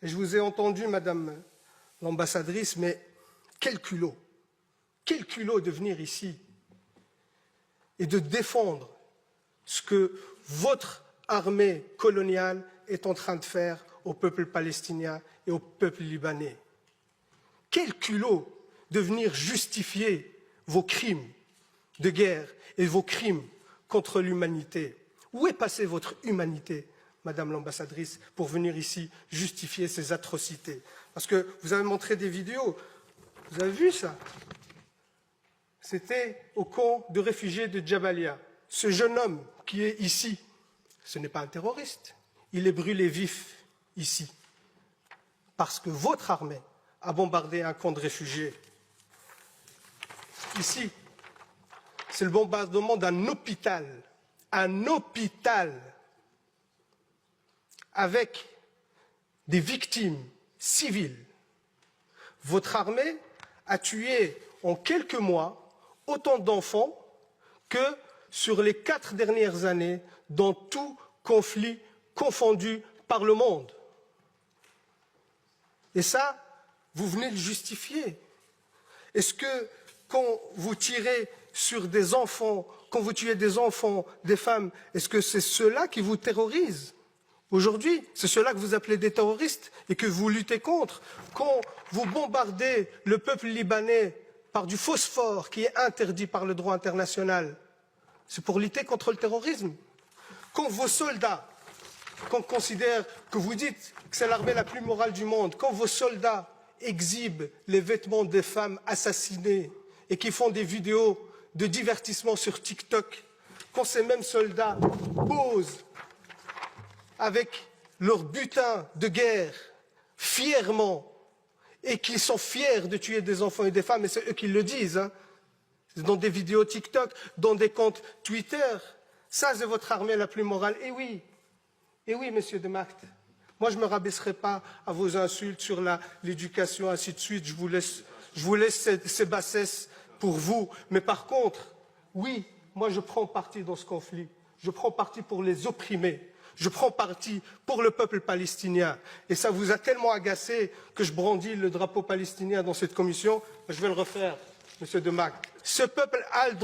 Et je vous ai entendu, Madame l'ambassadrice, mais quel culot de venir ici et de défendre ce que votre armée coloniale est en train de faire au peuple palestinien et au peuple libanais. Quel culot de venir justifier vos crimes de guerre et vos crimes contre l'humanité. Où est passée votre humanité, Madame l'ambassadrice, pour venir ici justifier ces atrocités? Parce que vous avez montré des vidéos, vous avez vu ça? C'était au camp de réfugiés de Jabalia. Ce jeune homme qui est ici, ce n'est pas un terroriste. Il est brûlé vif ici. Parce que votre armée a bombardé un camp de réfugiés. Ici, c'est le bombardement d'un hôpital. Un hôpital avec des victimes civiles. Votre armée a tué en quelques mois autant d'enfants que sur les 4 dernières années dans tout conflit confondu par le monde. Et ça, vous venez de le justifier. Est-ce que quand vous tirez sur des enfants, quand vous tuez des enfants, des femmes, est-ce que c'est ceux-là qui vous terrorisent? Aujourd'hui, c'est ceux-là que vous appelez des terroristes et que vous luttez contre. Quand vous bombardez le peuple libanais par du phosphore qui est interdit par le droit international, c'est pour lutter contre le terrorisme. Quand vos soldats, qu'on considère, que vous dites que c'est l'armée la plus morale du monde, quand vos soldats exhibent les vêtements des femmes assassinées et qui font des vidéos de divertissement sur TikTok, quand ces mêmes soldats posent avec leur butin de guerre fièrement et qu'ils sont fiers de tuer des enfants et des femmes, et c'est eux qui le disent, hein, dans des vidéos TikTok, dans des comptes Twitter, ça c'est votre armée la plus morale. Et oui, monsieur de Macht, moi je ne me rabaisserai pas à vos insultes sur l'éducation, ainsi de suite, je vous laisse ces bassesses pour vous, mais par contre, oui, moi je prends parti dans ce conflit, je prends parti pour les opprimés. Je prends parti pour le peuple palestinien. Et ça vous a tellement agacé que je brandis le drapeau palestinien dans cette commission. Je vais le refaire, monsieur de Macht. Ce peuple a le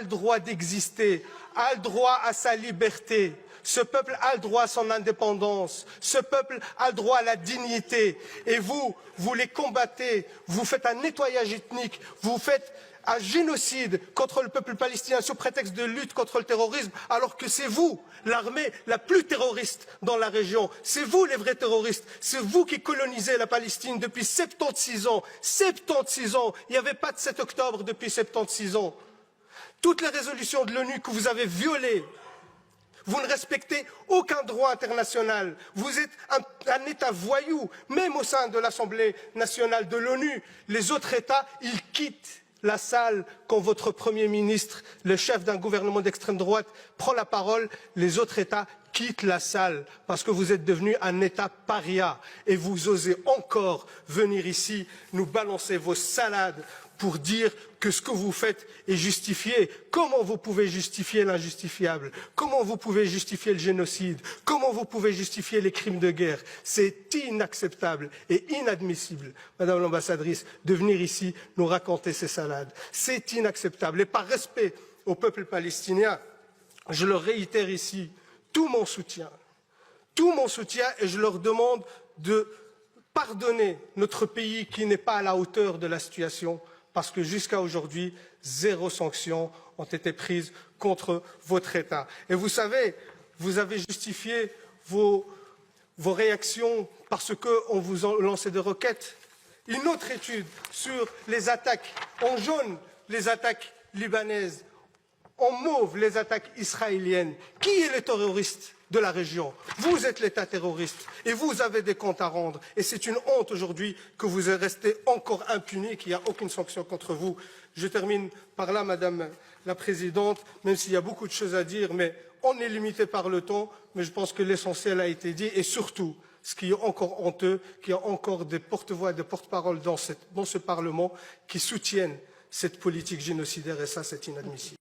droit d'exister, a le droit à sa liberté. Ce peuple a le droit à son indépendance. Ce peuple a le droit à la dignité. Et vous les combattez. Vous faites un nettoyage ethnique. Vous faites un génocide contre le peuple palestinien sous prétexte de lutte contre le terrorisme, alors que c'est vous, l'armée la plus terroriste dans la région. C'est vous les vrais terroristes. C'est vous qui colonisez la Palestine depuis 76 ans. 76 ans. Il n'y avait pas de 7 octobre depuis 76 ans. Toutes les résolutions de l'ONU que vous avez violées, vous ne respectez aucun droit international. Vous êtes un État voyou, même au sein de l'Assemblée nationale de l'ONU. Les autres États, ils quittent la salle quand votre Premier ministre, le chef d'un gouvernement d'extrême droite, prend la parole. Les autres États quittent la salle parce que vous êtes devenu un État paria et vous osez encore venir ici nous balancer vos salades pour dire que ce que vous faites est justifié. Comment vous pouvez justifier l'injustifiable? Comment vous pouvez justifier le génocide? Comment vous pouvez justifier les crimes de guerre? C'est inacceptable et inadmissible, Madame l'ambassadrice, de venir ici nous raconter ces salades. C'est inacceptable. Et par respect au peuple palestinien, je leur réitère ici tout mon soutien, et je leur demande de pardonner notre pays qui n'est pas à la hauteur de la situation, parce que jusqu'à aujourd'hui, 0 sanction ont été prises contre votre État. Et vous savez, vous avez justifié vos réactions parce qu'on vous a lancé des roquettes. Une autre étude sur les attaques en jaune, les attaques libanaises, en mauve, les attaques israéliennes. Qui est le terroriste de la région? Vous êtes l'État terroriste et vous avez des comptes à rendre. Et c'est une honte aujourd'hui que vous restez encore impuni, qu'il n'y a aucune sanction contre vous. Je termine par là, Madame la Présidente, même s'il y a beaucoup de choses à dire, mais on est limité par le temps, mais je pense que l'essentiel a été dit. Et surtout, ce qui est encore honteux, qu'il y a encore des porte-voix et des porte-paroles dans ce Parlement qui soutiennent cette politique génocidaire, et ça, c'est inadmissible.